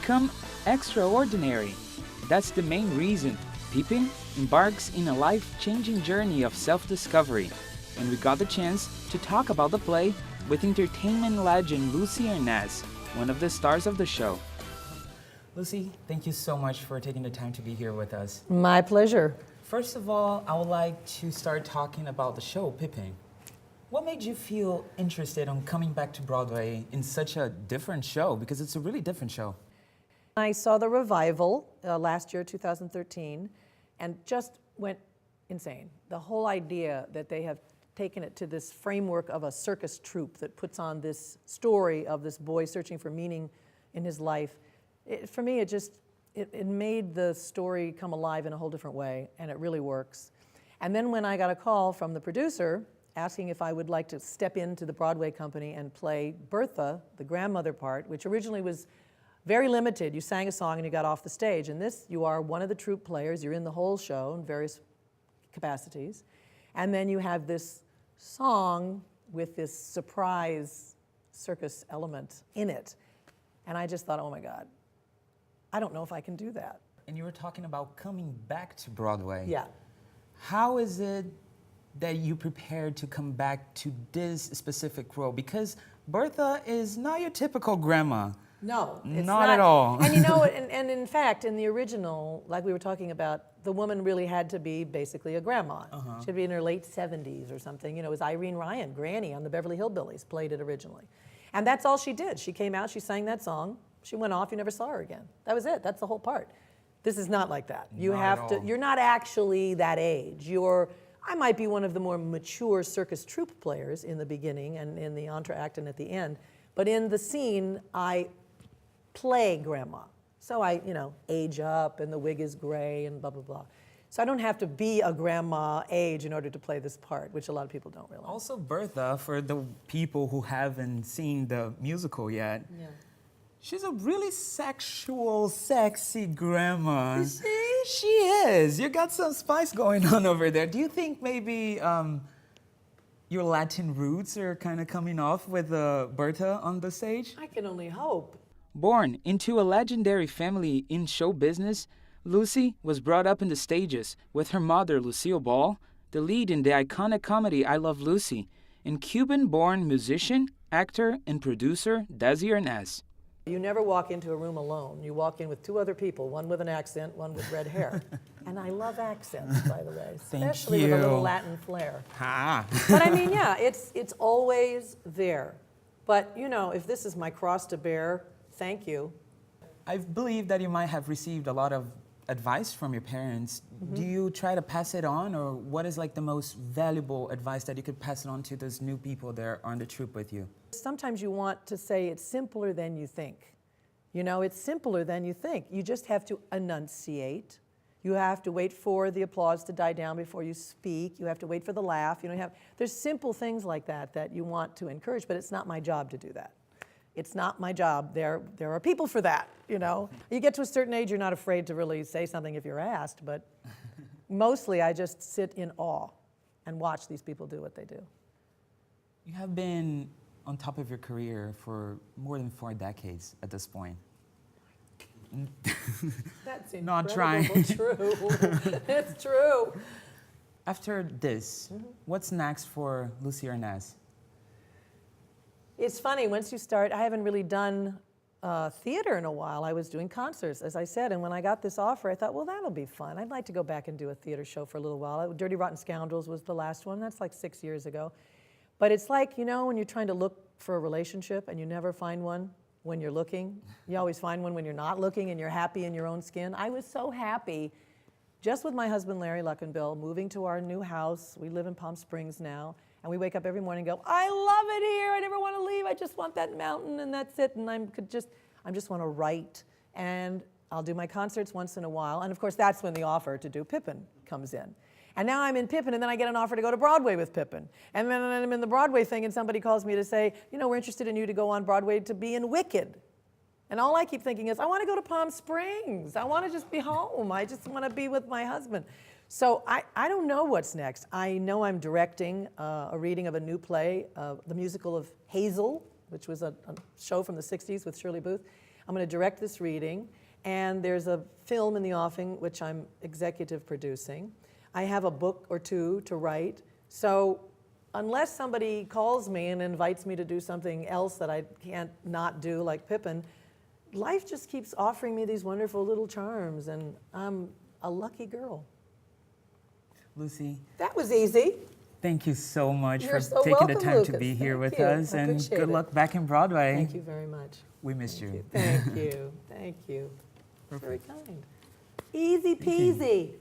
become extraordinary. That's the main reason Pippin embarks in a life-changing journey of self-discovery. And we got the chance to talk about the play with entertainment legend Lucie Arnaz, one of the stars of the show. Lucie, thank you so much for taking the time to be here with us. My pleasure. First of all, I would like to start talking about the show, Pippin. What made you feel interested on coming back to Broadway in such a different show? Because it's a really different show. I saw the revival last year, 2013, and just went insane. The whole idea that they have taken it to this framework of a circus troupe that puts on this story of this boy searching for meaning in his life. For me, it made the story come alive in a whole different way, and it really works. And then when I got a call from the producer asking if I would like to step into the Broadway company and play Bertha, the grandmother part, which originally was very limited. You sang a song and you got off the stage. And this, you are one of the troupe players. You're in the whole show in various capacities. And then you have this song with this surprise circus element in it. And I just thought, oh my God, I don't know if I can do that. And you were talking about coming back to Broadway. Yeah. How is it that you prepared to come back to this specific role? Because Bertha is not your typical grandma. No, it's not at all. And you know, and in fact, in the original, like we were talking about, the woman really had to be basically a grandma. She'd be in her late 70s or something. You know, it was Irene Ryan, Granny on the Beverly Hillbillies, played it originally. And that's all she did. She came out, she sang that song, she went off, you never saw her again. That was it, that's the whole part. This is not like that. You have to, you're not actually that age. I might be one of the more mature circus troupe players in the beginning and in the entr'acte and at the end, but in the scene, I play grandma. So I, age up and the wig is gray and blah, blah, blah. So I don't have to be a grandma age in order to play this part, which a lot of people don't realize. Also Bertha, for the people who haven't seen the musical yet, she's a really sexual, sexy grandma. Is she? She is. You got some spice going on over there. Do you think maybe your Latin roots are kind of coming off with Bertha on the stage? I can only hope. Born into a legendary family in show business, Lucie was brought up in the stages with her mother, Lucille Ball, the lead in the iconic comedy I Love Lucy, and Cuban-born musician, actor, and producer Desi Arnaz. You never walk into a room alone. You walk in with two other people, one with an accent, one with red hair. And I love accents, by the way, especially with a little Latin flair. But I mean, yeah, it's always there. But, if this is my cross to bear, thank you. I believe that you might have received a lot of advice from your parents. Do you try to pass it on, or what is like the most valuable advice that you could pass it on to those new people that are on the troupe with you? Sometimes you want to say it's simpler than you think. It's simpler than you think. You just have to enunciate. You have to wait for the applause to die down before you speak. You have to wait for the laugh. There's simple things like that you want to encourage, but it's not my job to do that. It's not my job. There are people for that, You get to a certain age, you're not afraid to really say something if you're asked, but mostly I just sit in awe and watch these people do what they do. You have been on top of your career for more than 4 decades at this point. That's not trying. True. It's true. After this, what's next for Lucie Arnaz? It's funny, once you start, I haven't really done theater in a while. I was doing concerts, as I said, and when I got this offer, I thought, well, that'll be fun. I'd like to go back and do a theater show for a little while. Dirty Rotten Scoundrels was the last one. That's like 6 years ago. But it's like, when you're trying to look for a relationship and you never find one when you're looking. You always find one when you're not looking and you're happy in your own skin. I was so happy just with my husband, Larry Luckenbill, moving to our new house. We live in Palm Springs now. And we wake up every morning and go, I love it here. I never want to leave. I just want that mountain and that's it. And I just want to write. And I'll do my concerts once in a while. And of course, that's when the offer to do Pippin comes in. And now I'm in Pippin, and then I get an offer to go to Broadway with Pippin. And then I'm in the Broadway thing, and somebody calls me to say, we're interested in you to go on Broadway to be in Wicked. And all I keep thinking is, I want to go to Palm Springs. I want to just be home. I just want to be with my husband. So I don't know what's next. I know I'm directing a reading of a new play, the musical of Hazel, which was a show from the 60s with Shirley Booth. I'm going to direct this reading, and there's a film in the offing which I'm executive producing. I have a book or two to write. So unless somebody calls me and invites me to do something else that I can't not do, like Pippin, life just keeps offering me these wonderful little charms, and I'm a lucky girl. Lucie, That was easy. thank you so much You're for so taking the welcome, time to Lucas. be here Thank with you. us, I and appreciate good it. luck back in Broadway. Thank you very much. We missed you. Thank you. Thank you. It's very Perfect. kind. Easy peasy.